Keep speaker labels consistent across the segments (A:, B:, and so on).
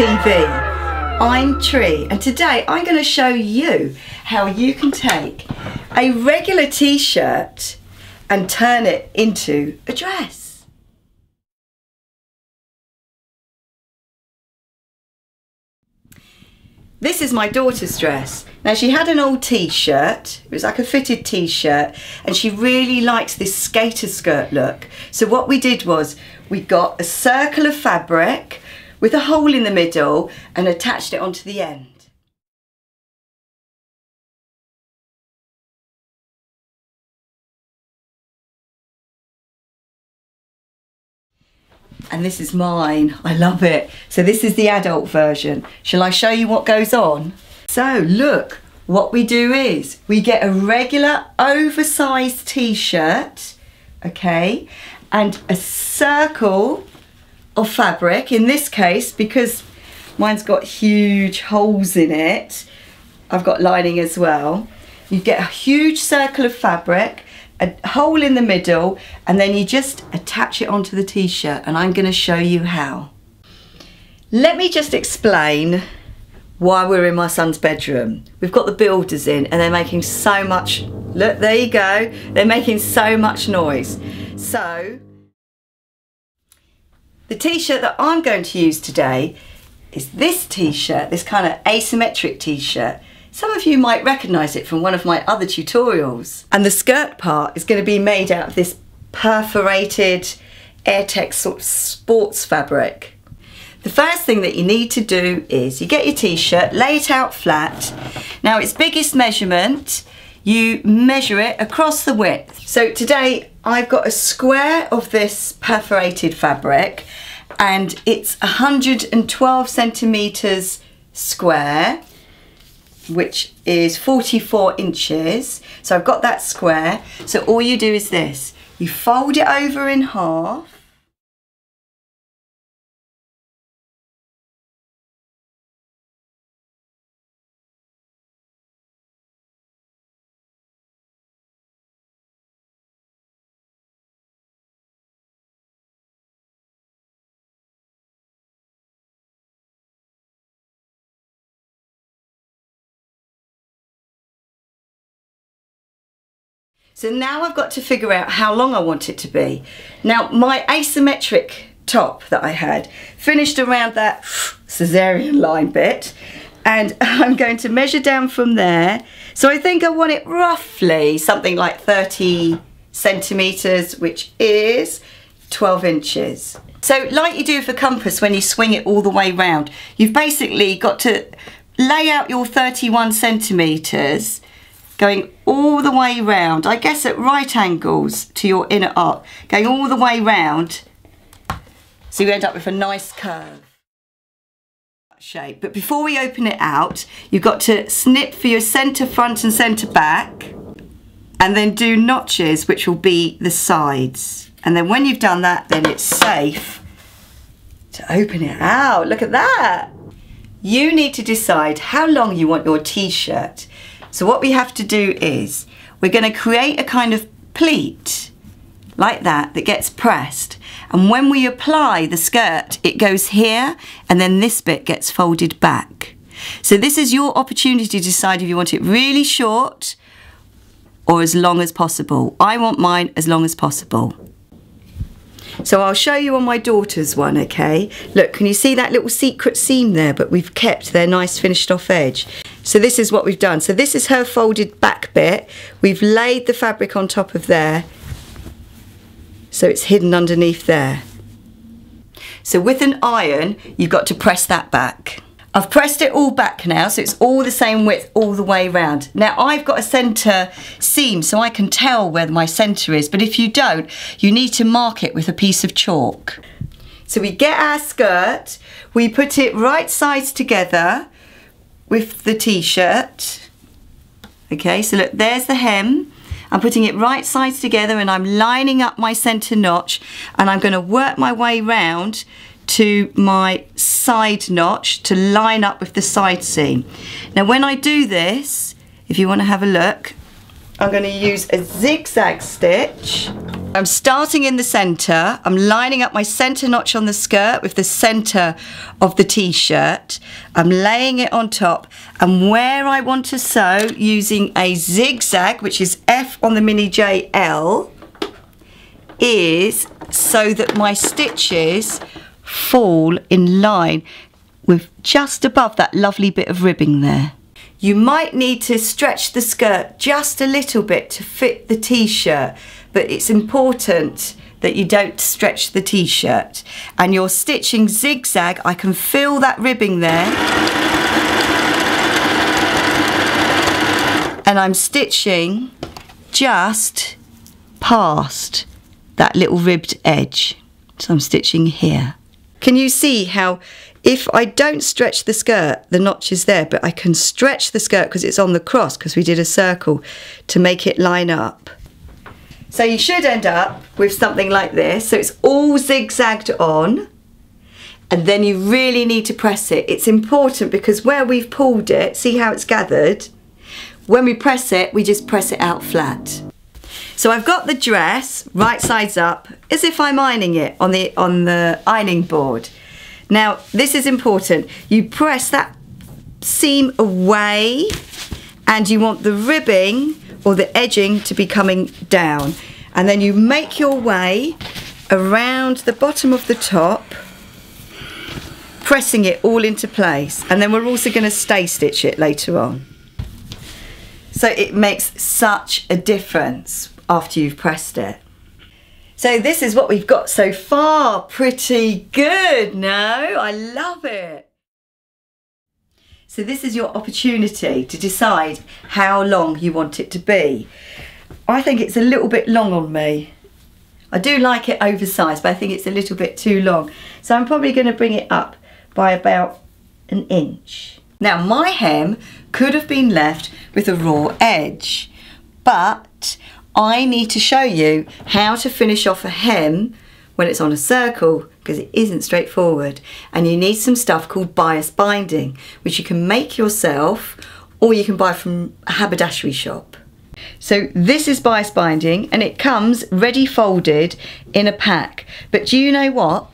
A: TV. I'm Tree, and today I'm going to show you how you can take a regular t-shirt and turn it into a dress. This is my daughter's dress. Now, she had an old t-shirt, it was like a fitted t-shirt, and she really likes this skater skirt look. So what we did was we got a circle of fabric with a hole in the middle and attached it onto the end. And this is mine, I love it. So this is the adult version. Shall I show you what goes on? So look, what we do is we get a regular oversized t-shirt, okay, and a circle of fabric. In this case, because mine's got huge holes in it, I've got lining as well. You get a huge circle of fabric, a hole in the middle, and then you just attach it onto the t-shirt, and I'm going to show you how. Let me just explain why we're in my son's bedroom. We've got the builders in and they're making so much, look, there you go, they're making so much noise. So the t-shirt that I'm going to use today is this t-shirt, this kind of asymmetric t-shirt. Some of you might recognise it from one of my other tutorials. And the skirt part is going to be made out of this perforated Airtex sort of sports fabric. The first thing that you need to do is you get your t-shirt, lay it out flat. Now, its biggest measurement, you measure it across the width. So today I've got a square of this perforated fabric and it's 112 centimetres square, which is 44 inches. So I've got that square. So all you do is this, you fold it over in half. So now I've got to figure out how long I want it to be. Now, my asymmetric top that I had finished around that cesarean line bit, and I'm going to measure down from there. So I think I want it roughly something like 30 centimetres, which is 12 inches. So like you do with a compass when you swing it all the way round, you've basically got to lay out your 31 centimetres going all the way round, I guess at right angles to your inner arc, going all the way round, so you end up with a nice curve shape. But before we open it out, you've got to snip for your centre front and centre back, and then do notches, which will be the sides. And then when you've done that, then it's safe to open it out. Look at that. You need to decide how long you want your t-shirt. So what we have to do is we're going to create a kind of pleat like that gets pressed, and when we apply the skirt it goes here and then this bit gets folded back. So this is your opportunity to decide if you want it really short or as long as possible. I want mine as long as possible. So I'll show you on my daughter's one, okay? Look, can you see that little secret seam there, but we've kept their nice finished off edge. So this is what we've done. So this is her folded back bit. We've laid the fabric on top of there, so it's hidden underneath there. So with an iron, you've got to press that back. I've pressed it all back now, so it's all the same width all the way around. Now I've got a centre seam, so I can tell where my centre is, but if you don't, you need to mark it with a piece of chalk. So we get our skirt, we put it right sides together with the t-shirt. Okay, so look, there's the hem. I'm putting it right sides together and I'm lining up my centre notch, and I'm going to work my way round to my side notch to line up with the side seam. Now when I do this, if you want to have a look, I'm going to use a zigzag stitch I'm starting in the centre. I'm lining up my centre notch on the skirt with the centre of the t-shirt. I'm laying it on top, and where I want to sew using a zigzag, which is F on the mini JL, is so that my stitches fall in line with just above that lovely bit of ribbing there. You might need to stretch the skirt just a little bit to fit the t-shirt, but it's important that you don't stretch the t-shirt. And you're stitching zigzag. I can feel that ribbing there. And I'm stitching just past that little ribbed edge. So I'm stitching here. Can you see how if I don't stretch the skirt, the notch is there, but I can stretch the skirt because it's on the cross, because we did a circle to make it line up. So you should end up with something like this. So it's all zigzagged on, and then you really need to press it. It's important because where we've pulled it, see how it's gathered? When we press it, we just press it out flat. So I've got the dress right sides up as if I'm ironing it on the ironing board. Now this is important. You press that seam away, and you want the ribbing or the edging to be coming down, and then you make your way around the bottom of the top, pressing it all into place, and then we're also going to stay stitch it later on. So it makes such a difference after you've pressed it. So this is what we've got so far. Pretty good, no? I love it. So this is your opportunity to decide how long you want it to be. I think it's a little bit long on me. I do like it oversized, but I think it's a little bit too long. So I'm probably going to bring it up by about an inch. Now my hem could have been left with a raw edge, but I need to show you how to finish off a hem when it's on a circle, because it isn't straightforward, and you need some stuff called bias binding, which you can make yourself or you can buy from a haberdashery shop. So this is bias binding, and it comes ready folded in a pack. But do you know what?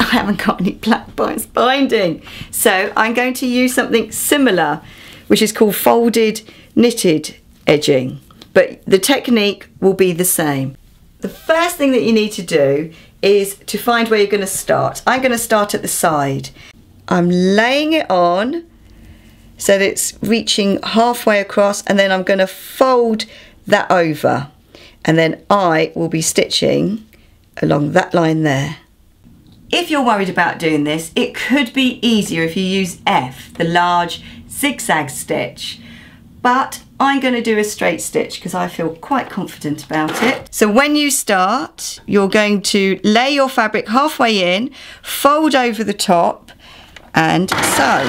A: I haven't got any black bias binding, so I'm going to use something similar, which is called folded knitted edging, but the technique will be the same. The first thing that you need to do is to find where you're going to start. I'm going to start at the side. I'm laying it on so that it's reaching halfway across, and then I'm going to fold that over, and then I will be stitching along that line there. If you're worried about doing this, it could be easier if you use F, the large zigzag stitch, but I'm going to do a straight stitch because I feel quite confident about it. So when you start, you're going to lay your fabric halfway in, fold over the top, and sew.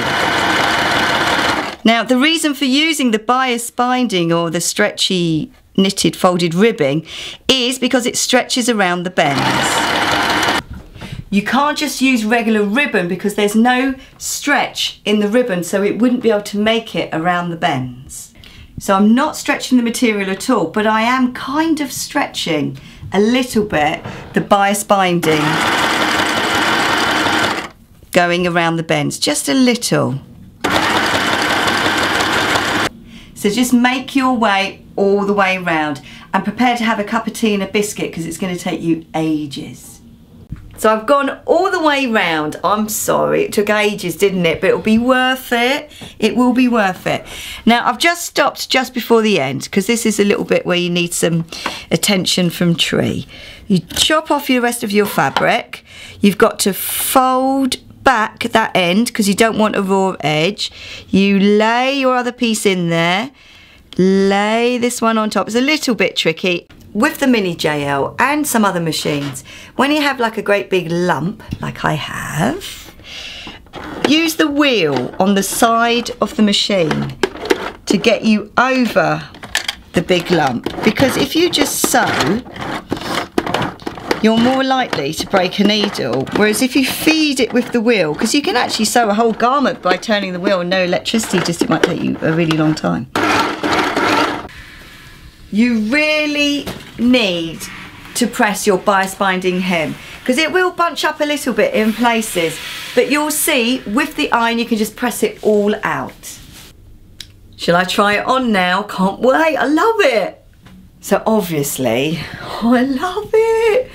A: Now the reason for using the bias binding or the stretchy knitted folded ribbing is because it stretches around the bends. You can't just use regular ribbon because there's no stretch in the ribbon, so it wouldn't be able to make it around the bends. So I'm not stretching the material at all, but I am kind of stretching a little bit the bias binding going around the bends, just a little. So just make your way all the way around, and prepare to have a cup of tea and a biscuit because it's going to take you ages. So I've gone all the way round. I'm sorry, it took ages, didn't it? But it'll be worth it. It will be worth it. Now I've just stopped just before the end because this is a little bit where you need some attention from Tree. You chop off the rest of your fabric. You've got to fold back that end because you don't want a raw edge. You lay your other piece in there. Lay this one on top. It's a little bit tricky. With the mini JL and some other machines, when you have like a great big lump, like I have, use the wheel on the side of the machine to get you over the big lump, because if you just sew, you're more likely to break a needle, whereas if you feed it with the wheel, because you can actually sew a whole garment by turning the wheel and no electricity, just it might take you a really long time. You really need to press your bias binding hem, because it will bunch up a little bit in places, but you'll see with the iron you can just press it all out. Shall I try it on now? Can't wait, I love it. So obviously, oh, I love it.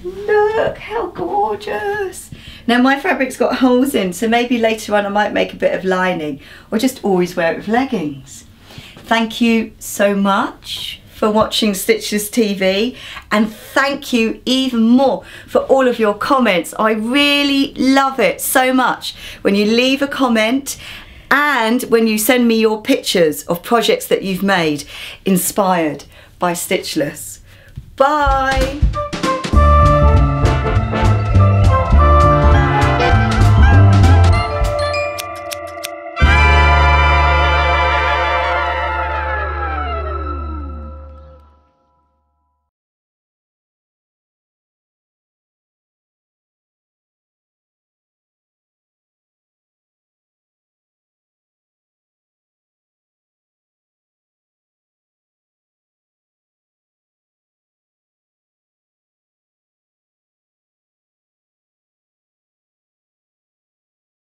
A: Look how gorgeous. Now my fabric's got holes in, so maybe later on I might make a bit of lining, or just always wear it with leggings. Thank you so much for watching Stitchless TV, and thank you even more for all of your comments. I really love it so much when you leave a comment and when you send me your pictures of projects that you've made inspired by Stitchless. Bye!